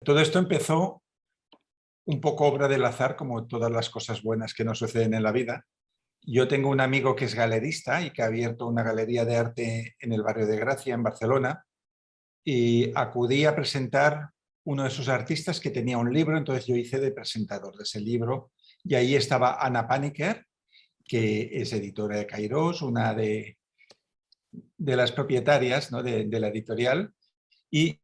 Todo esto empezó un poco obra del azar, como todas las cosas buenas que nos suceden en la vida. Yo tengo un amigo que es galerista y que ha abierto una galería de arte en el barrio de Gracia, en Barcelona, y acudí a presentar uno de sus artistas que tenía un libro, entonces yo hice de presentador de ese libro, y ahí estaba Anna Paniker, que es editora de Kairos, una de las propietarias, ¿no?, de la editorial, y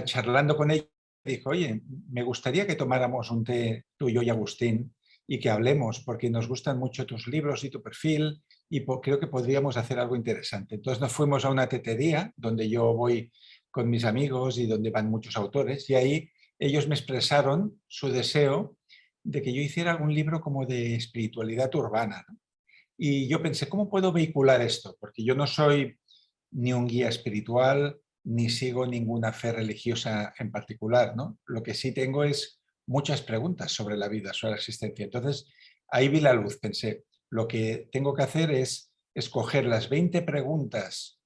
charlando con ella dijo: oye, me gustaría que tomáramos un té tú y yo y Agustín y que hablemos, porque nos gustan mucho tus libros y tu perfil y creo que podríamos hacer algo interesante. Entonces nos fuimos a una tetería donde yo voy con mis amigos y donde van muchos autores, y ahí ellos me expresaron su deseo de que yo hiciera algún libro como de espiritualidad urbana, ¿no? Y yo pensé, ¿cómo puedo vehicular esto? Porque yo no soy ni un guía espiritual, ni sigo ninguna fe religiosa en particular, ¿no? Lo que sí tengo es muchas preguntas sobre la vida, sobre la existencia. Entonces, ahí vi la luz. Pensé, lo que tengo que hacer es escoger las 20 preguntas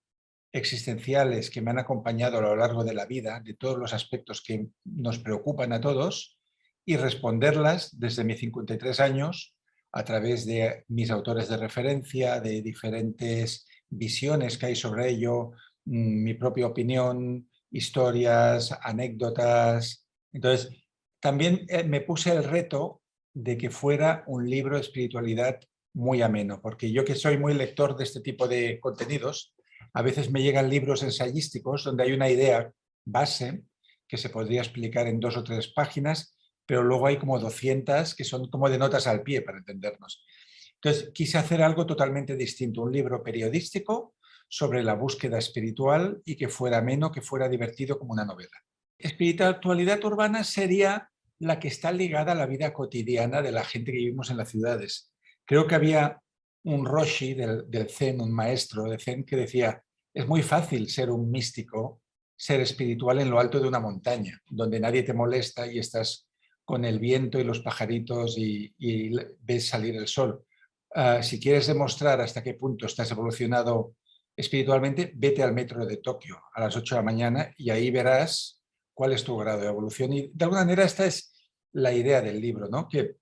existenciales que me han acompañado a lo largo de la vida, de todos los aspectos que nos preocupan a todos, y responderlas desde mis 53 años a través de mis autores de referencia, de diferentes visiones que hay sobre ello, mi propia opinión, historias, anécdotas. Entonces, también me puse el reto de que fuera un libro de espiritualidad muy ameno, porque yo, que soy muy lector de este tipo de contenidos, a veces me llegan libros ensayísticos donde hay una idea base que se podría explicar en 2 o 3 páginas, pero luego hay como 200 que son como de notas al pie, para entendernos. Entonces, quise hacer algo totalmente distinto, un libro periodístico sobre la búsqueda espiritual y que fuera ameno, que fuera divertido como una novela. Espiritualidad urbana sería la que está ligada a la vida cotidiana de la gente que vivimos en las ciudades. Creo que había un Roshi del Zen, un maestro de Zen, que decía: es muy fácil ser un místico, ser espiritual en lo alto de una montaña, donde nadie te molesta y estás con el viento y los pajaritos y ves salir el sol. Si quieres demostrar hasta qué punto estás evolucionado espiritualmente, vete al metro de Tokio a las 8 de la mañana y ahí verás cuál es tu grado de evolución. Y de alguna manera esta es la idea del libro, ¿no? Que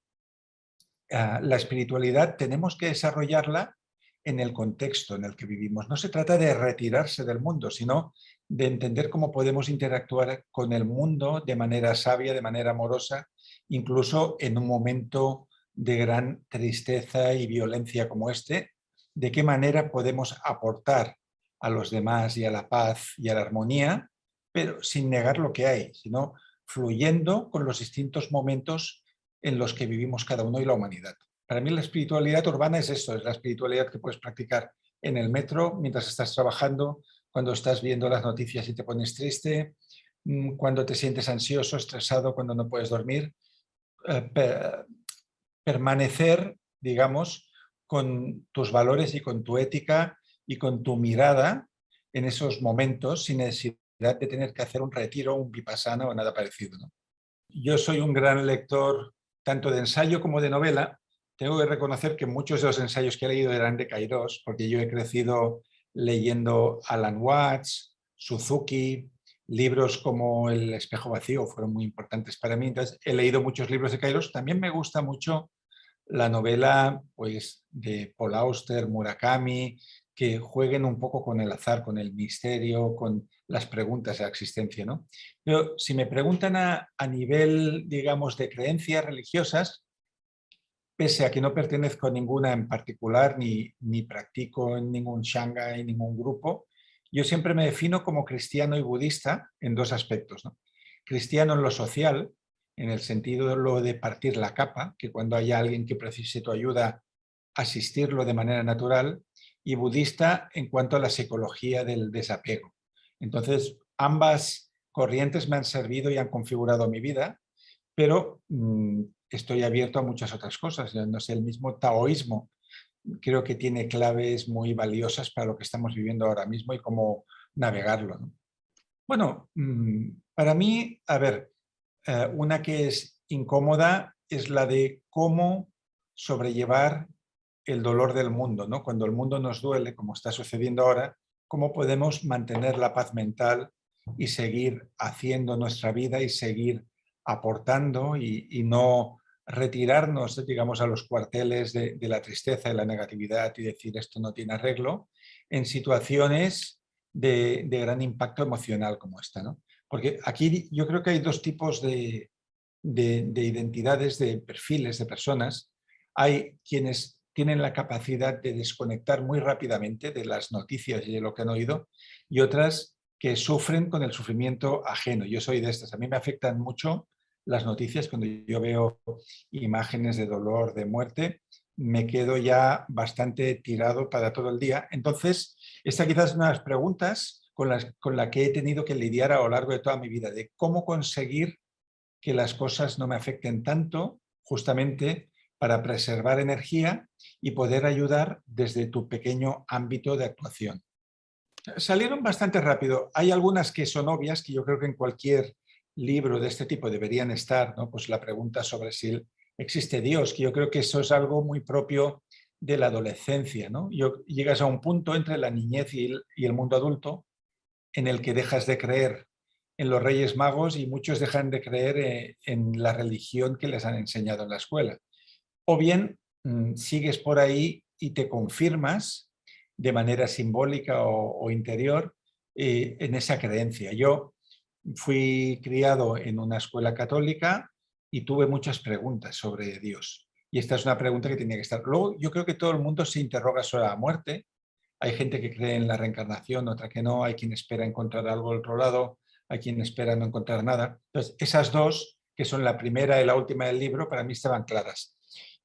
la espiritualidad tenemos que desarrollarla en el contexto en el que vivimos. No se trata de retirarse del mundo, sino de entender cómo podemos interactuar con el mundo de manera sabia, de manera amorosa, incluso en un momento de gran tristeza y violencia como este, de qué manera podemos aportar a los demás y a la paz y a la armonía, pero sin negar lo que hay, sino fluyendo con los distintos momentos en los que vivimos cada uno y la humanidad. Para mí la espiritualidad urbana es esto, es la espiritualidad que puedes practicar en el metro, mientras estás trabajando, cuando estás viendo las noticias y te pones triste, cuando te sientes ansioso, estresado, cuando no puedes dormir. Permanecer, digamos, con tus valores y con tu ética y con tu mirada en esos momentos, sin necesidad de tener que hacer un retiro, un vipassana o nada parecido, ¿no? Yo soy un gran lector tanto de ensayo como de novela. Tengo que reconocer que muchos de los ensayos que he leído eran de Kairos, porque yo he crecido leyendo Alan Watts, Suzuki, libros como El espejo vacío fueron muy importantes para mí. Entonces, he leído muchos libros de Kairos. También me gusta mucho la novela, pues, de Paul Auster, Murakami, que jueguen un poco con el azar, con el misterio, con las preguntas de la existencia, ¿no? Pero si me preguntan a nivel, digamos, de creencias religiosas, pese a que no pertenezco a ninguna en particular, ni practico en ningún shanga, en ningún grupo, yo siempre me defino como cristiano y budista en 2 aspectos, ¿no? Cristiano en lo social, en el sentido de lo de partir la capa, que cuando haya alguien que precise tu ayuda, asistirlo de manera natural, y budista en cuanto a la psicología del desapego. Entonces, ambas corrientes me han servido y han configurado mi vida, pero estoy abierto a muchas otras cosas. No sé, el mismo taoísmo creo que tiene claves muy valiosas para lo que estamos viviendo ahora mismo y cómo navegarlo, ¿no? Bueno, para mí, a ver, una que es incómoda es la de cómo sobrellevar el dolor del mundo, ¿no? Cuando el mundo nos duele, como está sucediendo ahora, cómo podemos mantener la paz mental y seguir haciendo nuestra vida y seguir aportando y no retirarnos, digamos, a los cuarteles de la tristeza y la negatividad y decir esto no tiene arreglo en situaciones de gran impacto emocional como esta, ¿no? Porque aquí yo creo que hay dos tipos de identidades, de perfiles de personas. Hay quienes tienen la capacidad de desconectar muy rápidamente de las noticias y de lo que han oído, y otras que sufren con el sufrimiento ajeno. Yo soy de estas. A mí me afectan mucho las noticias. Cuando yo veo imágenes de dolor, de muerte, me quedo ya bastante tirado para todo el día. Entonces, esta quizás es una de las preguntas con la que he tenido que lidiar a lo largo de toda mi vida, de cómo conseguir que las cosas no me afecten tanto, justamente para preservar energía y poder ayudar desde tu pequeño ámbito de actuación. Salieron bastante rápido. Hay algunas que son obvias, que yo creo que en cualquier libro de este tipo deberían estar, ¿no? Pues la pregunta sobre si existe Dios, que yo creo que eso es algo muy propio de la adolescencia, ¿no? Llegas a un punto entre la niñez y el mundo adulto en el que dejas de creer en los Reyes Magos y muchos dejan de creer en la religión que les han enseñado en la escuela. O bien sigues por ahí y te confirmas de manera simbólica o interior en esa creencia. Yo fui criado en una escuela católica y tuve muchas preguntas sobre Dios. Y esta es una pregunta que tenía que estar. Luego, yo creo que todo el mundo se interroga sobre la muerte. Hay gente que cree en la reencarnación, otra que no. Hay quien espera encontrar algo al otro lado, hay quien espera no encontrar nada. Entonces, esas dos, que son la primera y la última del libro, para mí estaban claras.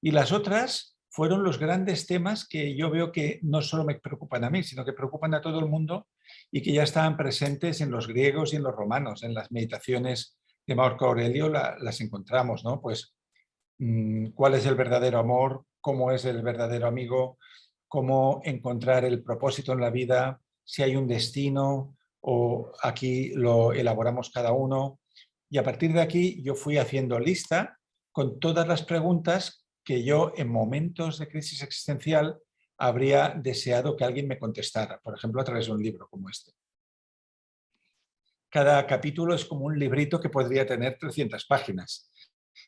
Y las otras fueron los grandes temas que yo veo que no solo me preocupan a mí, sino que preocupan a todo el mundo y que ya estaban presentes en los griegos y en los romanos. En las meditaciones de Marco Aurelio las encontramos, ¿no? Pues, ¿cuál es el verdadero amor? ¿Cómo es el verdadero amigo? ¿Cómo encontrar el propósito en la vida? Si hay un destino o aquí lo elaboramos cada uno. Y a partir de aquí yo fui haciendo lista con todas las preguntas que yo en momentos de crisis existencial habría deseado que alguien me contestara, por ejemplo, a través de un libro como este. Cada capítulo es como un librito que podría tener 300 páginas.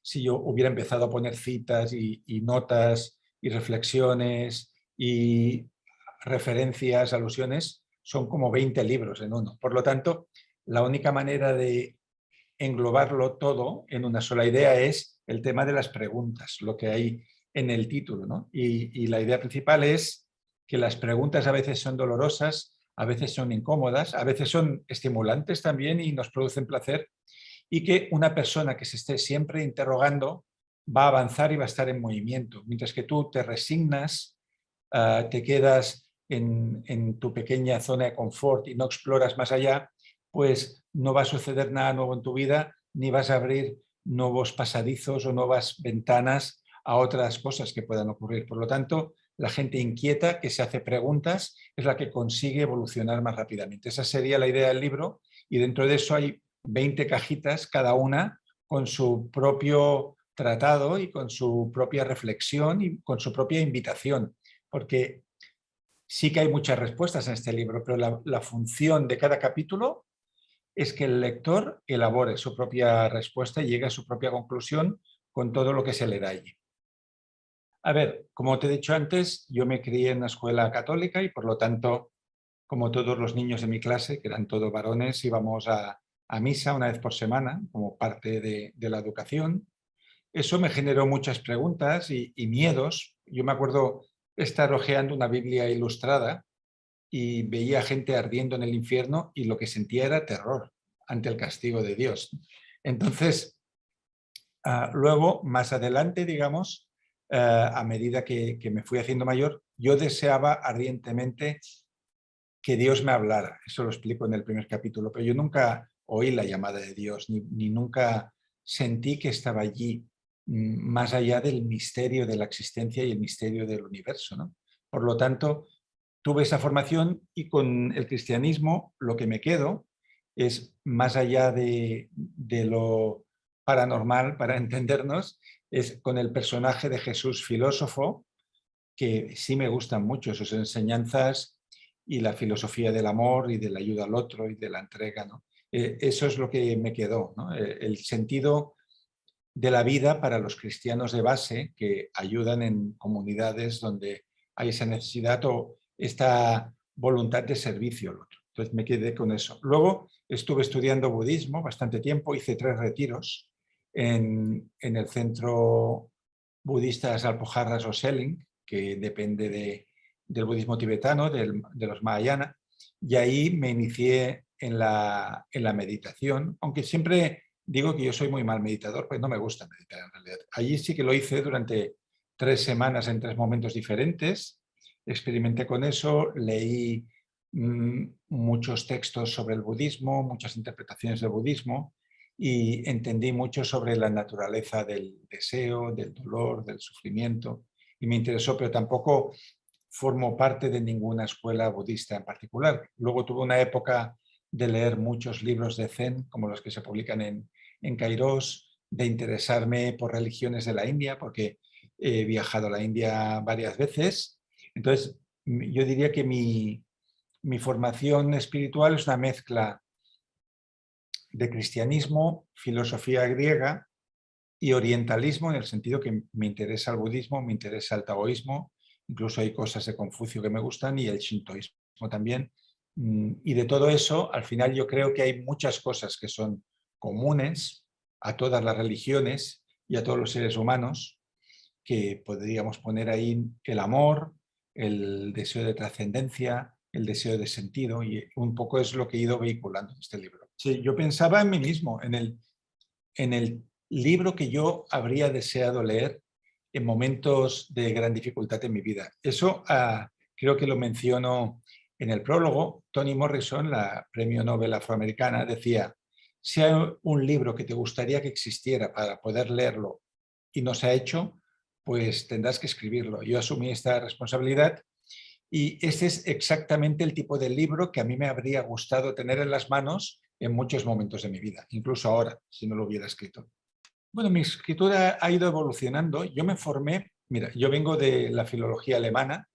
Si yo hubiera empezado a poner citas y notas y reflexiones y referencias, alusiones, son como 20 libros en uno. Por lo tanto, la única manera de englobarlo todo en una sola idea es el tema de las preguntas, lo que hay en el título, ¿no? Y la idea principal es que las preguntas a veces son dolorosas, a veces son incómodas, a veces son estimulantes también y nos producen placer, y que una persona que se esté siempre interrogando va a avanzar y va a estar en movimiento, mientras que tú te resignas, te quedas en tu pequeña zona de confort y no exploras más allá, pues no va a suceder nada nuevo en tu vida, ni vas a abrir nuevos pasadizos o nuevas ventanas a otras cosas que puedan ocurrir. Por lo tanto, la gente inquieta que se hace preguntas es la que consigue evolucionar más rápidamente. Esa sería la idea del libro, y dentro de eso hay 20 cajitas, cada una con su propio tratado y con su propia reflexión y con su propia invitación, porque sí que hay muchas respuestas en este libro, pero la función de cada capítulo es que el lector elabore su propia respuesta y llegue a su propia conclusión con todo lo que se le da allí. A ver, como te he dicho antes, yo me crié en una escuela católica y por lo tanto, como todos los niños de mi clase, que eran todos varones, íbamos a misa una vez por semana como parte de la educación. Eso me generó muchas preguntas y miedos. Yo me acuerdo estar hojeando una Biblia ilustrada y veía gente ardiendo en el infierno y lo que sentía era terror ante el castigo de Dios. Entonces, luego, más adelante, digamos, a medida que me fui haciendo mayor, yo deseaba ardientemente que Dios me hablara. Eso lo explico en el primer capítulo, pero yo nunca oí la llamada de Dios, ni nunca sentí que estaba allí, más allá del misterio de la existencia y el misterio del universo, ¿no? Por lo tanto, tuve esa formación y con el cristianismo lo que me quedo es, más allá de lo paranormal, para entendernos, es con el personaje de Jesús filósofo, que sí me gustan mucho sus enseñanzas y la filosofía del amor y de la ayuda al otro y de la entrega, ¿no? Eso es lo que me quedó, ¿no? El sentido de la vida para los cristianos de base que ayudan en comunidades donde hay esa necesidad o esta voluntad de servicio al otro. Entonces me quedé con eso. Luego estuve estudiando budismo bastante tiempo, hice 3 retiros en el centro budista Salpojarras o Seling, que depende del budismo tibetano, de los Mahayana, y ahí me inicié en la meditación, aunque siempre digo que yo soy muy mal meditador, pues no me gusta meditar en realidad. Allí sí que lo hice durante 3 semanas en 3 momentos diferentes, experimenté con eso, leí muchos textos sobre el budismo, muchas interpretaciones del budismo y entendí mucho sobre la naturaleza del deseo, del dolor, del sufrimiento y me interesó, pero tampoco formo parte de ninguna escuela budista en particular. Luego tuve una época de leer muchos libros de Zen, como los que se publican en Kairos, de interesarme por religiones de la India, porque he viajado a la India varias veces. Entonces, yo diría que mi formación espiritual es una mezcla de cristianismo, filosofía griega y orientalismo, en el sentido que me interesa el budismo, me interesa el taoísmo, incluso hay cosas de Confucio que me gustan y el shintoísmo también. Y de todo eso, al final yo creo que hay muchas cosas que son comunes a todas las religiones y a todos los seres humanos, que podríamos poner ahí el amor, el deseo de trascendencia, el deseo de sentido, y un poco es lo que he ido vehiculando en este libro. Sí, yo pensaba en mí mismo, en el libro que yo habría deseado leer en momentos de gran dificultad en mi vida. Eso creo que lo menciono en el prólogo. Toni Morrison, la premio Nobel afroamericana, decía, si hay un libro que te gustaría que existiera para poder leerlo y no se ha hecho, pues tendrás que escribirlo. Yo asumí esta responsabilidad y este es exactamente el tipo de libro que a mí me habría gustado tener en las manos en muchos momentos de mi vida, incluso ahora, si no lo hubiera escrito. Bueno, mi escritura ha ido evolucionando. Yo me formé, mira, yo vengo de la filología alemana,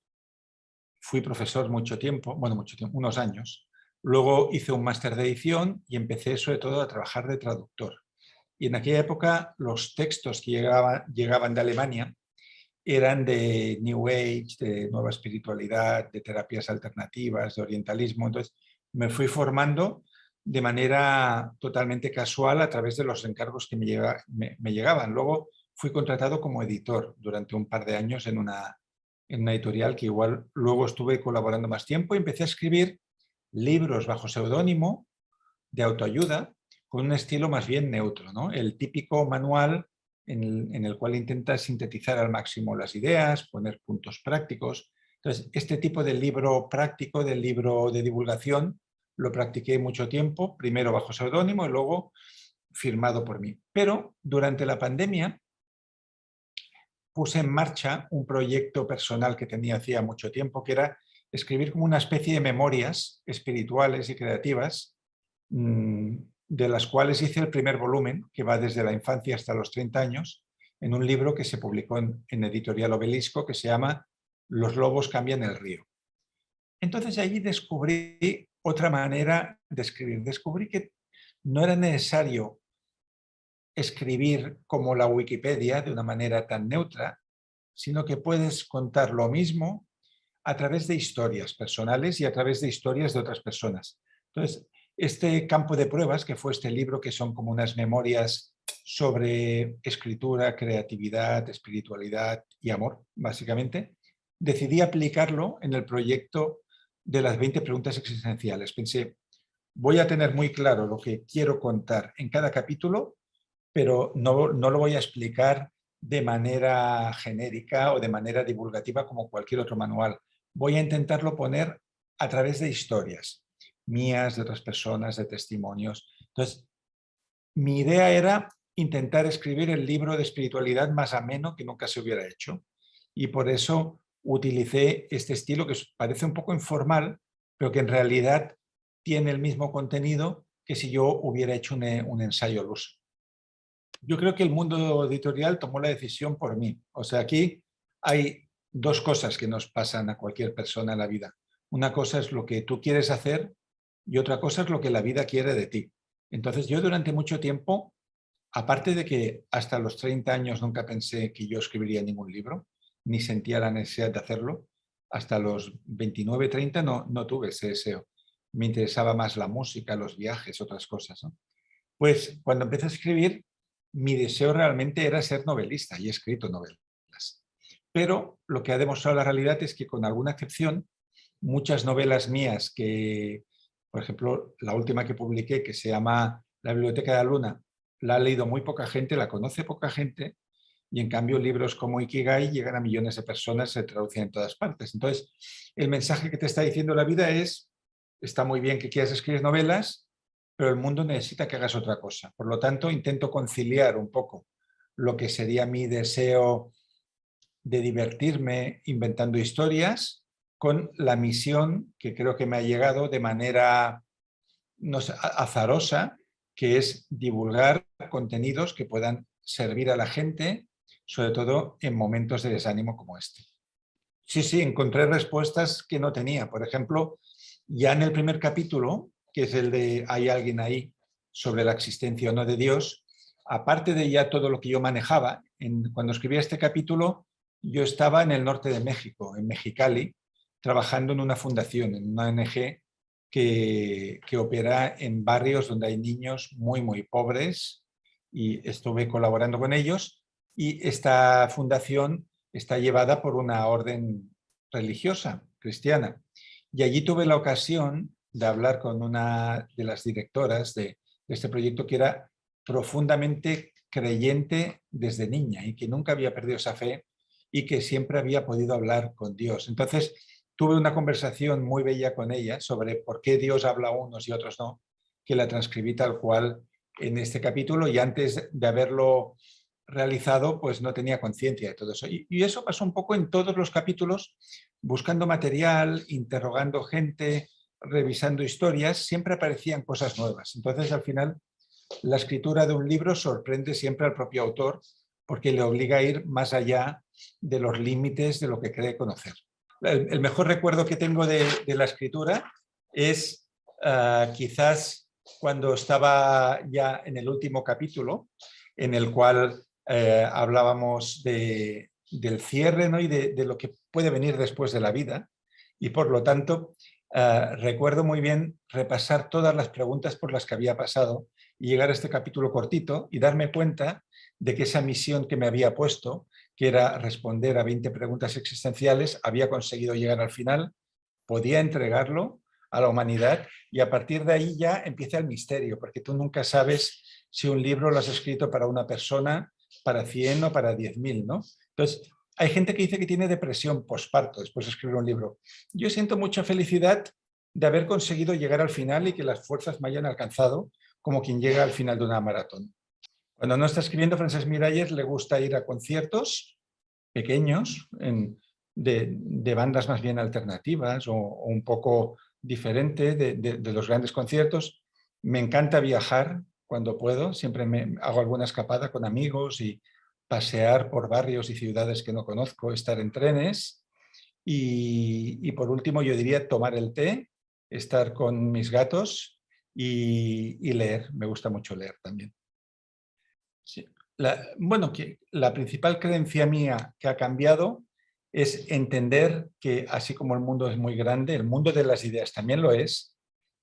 fui profesor mucho tiempo, bueno, mucho tiempo, unos años. Luego hice un máster de edición y empecé sobre todo a trabajar de traductor. Y en aquella época los textos que llegaban de Alemania eran de New Age, de nueva espiritualidad, de terapias alternativas, de orientalismo. Entonces me fui formando de manera totalmente casual a través de los encargos que me llegaban. Luego fui contratado como editor durante un par de años en una editorial que igual luego estuve colaborando más tiempo y empecé a escribir libros bajo seudónimo de autoayuda con un estilo más bien neutro, ¿no? El típico manual en el cual intenta sintetizar al máximo las ideas, poner puntos prácticos. Entonces, este tipo de libro práctico, de libro de divulgación, lo practiqué mucho tiempo, primero bajo seudónimo y luego firmado por mí. Pero durante la pandemia puse en marcha un proyecto personal que tenía hacía mucho tiempo, que era escribir como una especie de memorias espirituales y creativas, de las cuales hice el primer volumen, que va desde la infancia hasta los 30 años, en un libro que se publicó en Editorial Obelisco, que se llama Los lobos cambian el río. Entonces allí descubrí otra manera de escribir. Descubrí que no era necesario escribir como la Wikipedia de una manera tan neutra, sino que puedes contar lo mismo a través de historias personales y a través de historias de otras personas. Entonces, este campo de pruebas, que fue este libro, que son como unas memorias sobre escritura, creatividad, espiritualidad y amor, básicamente, decidí aplicarlo en el proyecto de las 20 preguntas existenciales. Pensé, voy a tener muy claro lo que quiero contar en cada capítulo, pero no lo voy a explicar de manera genérica o de manera divulgativa como cualquier otro manual. Voy a intentarlo poner a través de historias mías, de otras personas, de testimonios. Entonces, mi idea era intentar escribir el libro de espiritualidad más ameno que nunca se hubiera hecho. Y por eso utilicé este estilo que parece un poco informal, pero que en realidad tiene el mismo contenido que si yo hubiera hecho un ensayo al uso. Yo creo que el mundo editorial tomó la decisión por mí. O sea, aquí hay 2 cosas que nos pasan a cualquier persona en la vida. Una cosa es lo que tú quieres hacer y otra cosa es lo que la vida quiere de ti. Entonces yo durante mucho tiempo, aparte de que hasta los 30 años nunca pensé que yo escribiría ningún libro, ni sentía la necesidad de hacerlo, hasta los 29, 30 no tuve ese deseo. Me interesaba más la música, los viajes, otras cosas, ¿no? Pues cuando empecé a escribir, mi deseo realmente era ser novelista y he escrito novelas. Pero lo que ha demostrado la realidad es que, con alguna excepción, muchas novelas mías que, por ejemplo, la última que publiqué, que se llama La Biblioteca de la Luna, la ha leído muy poca gente, la conoce poca gente, y en cambio libros como Ikigai llegan a millones de personas, se traducen en todas partes. Entonces, el mensaje que te está diciendo la vida es: está muy bien que quieras escribir novelas, pero el mundo necesita que hagas otra cosa. Por lo tanto, intento conciliar un poco lo que sería mi deseo de divertirme inventando historias con la misión que creo que me ha llegado de manera, no sé, azarosa, que es divulgar contenidos que puedan servir a la gente, sobre todo en momentos de desánimo como este. Sí, sí, encontré respuestas que no tenía. Por ejemplo, ya en el primer capítulo, que es el de Hay alguien ahí, sobre la existencia o no de Dios, aparte de ya todo lo que yo manejaba, cuando escribía este capítulo, yo estaba en el norte de México, en Mexicali, trabajando en una fundación, en una ONG que opera en barrios donde hay niños muy, muy pobres, y estuve colaborando con ellos. Y esta fundación está llevada por una orden religiosa cristiana. Y allí tuve la ocasión de hablar con una de las directoras de este proyecto, que era profundamente creyente desde niña y que nunca había perdido esa fe y que siempre había podido hablar con Dios. Entonces, tuve una conversación muy bella con ella sobre por qué Dios habla a unos y a otros no, que la transcribí tal cual en este capítulo, y antes de haberlo realizado, pues no tenía conciencia de todo eso. Y eso pasó un poco en todos los capítulos, buscando material, interrogando gente, revisando historias, siempre aparecían cosas nuevas. Entonces, al final, la escritura de un libro sorprende siempre al propio autor, porque le obliga a ir más allá de los límites de lo que cree conocer. El mejor recuerdo que tengo de la escritura es quizás cuando estaba ya en el último capítulo, en el cual hablábamos del cierre, ¿no? Y de lo que puede venir después de la vida. Y por lo tanto, recuerdo muy bien repasar todas las preguntas por las que había pasado y llegar a este capítulo cortito y darme cuenta de que esa misión que me había puesto, que era responder a 20 preguntas existenciales, había conseguido llegar al final, podía entregarlo a la humanidad, y a partir de ahí ya empieza el misterio, porque tú nunca sabes si un libro lo has escrito para una persona, para 100 o para 10.000, ¿no? Entonces, hay gente que dice que tiene depresión posparto después de escribir un libro. Yo siento mucha felicidad de haber conseguido llegar al final y que las fuerzas me hayan alcanzado como quien llega al final de una maratón. Cuando no está escribiendo, Francesc Miralles le gusta ir a conciertos pequeños de bandas más bien alternativas o un poco diferente de los grandes conciertos. Me encanta viajar cuando puedo, siempre me hago alguna escapada con amigos y pasear por barrios y ciudades que no conozco, estar en trenes y por último yo diría tomar el té, estar con mis gatos y leer. Me gusta mucho leer también. Sí. Bueno, que la principal creencia mía que ha cambiado es entender que, así como el mundo es muy grande, el mundo de las ideas también lo es,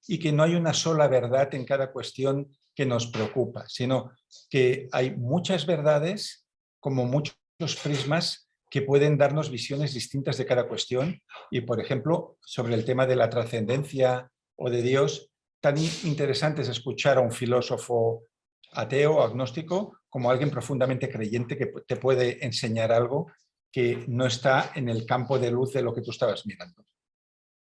y que no hay una sola verdad en cada cuestión que nos preocupa, sino que hay muchas verdades, como muchos prismas, que pueden darnos visiones distintas de cada cuestión. Y, por ejemplo, sobre el tema de la trascendencia o de Dios, tan interesante es escuchar a un filósofo ateo o agnóstico como alguien profundamente creyente que te puede enseñar algo que no está en el campo de luz de lo que tú estabas mirando.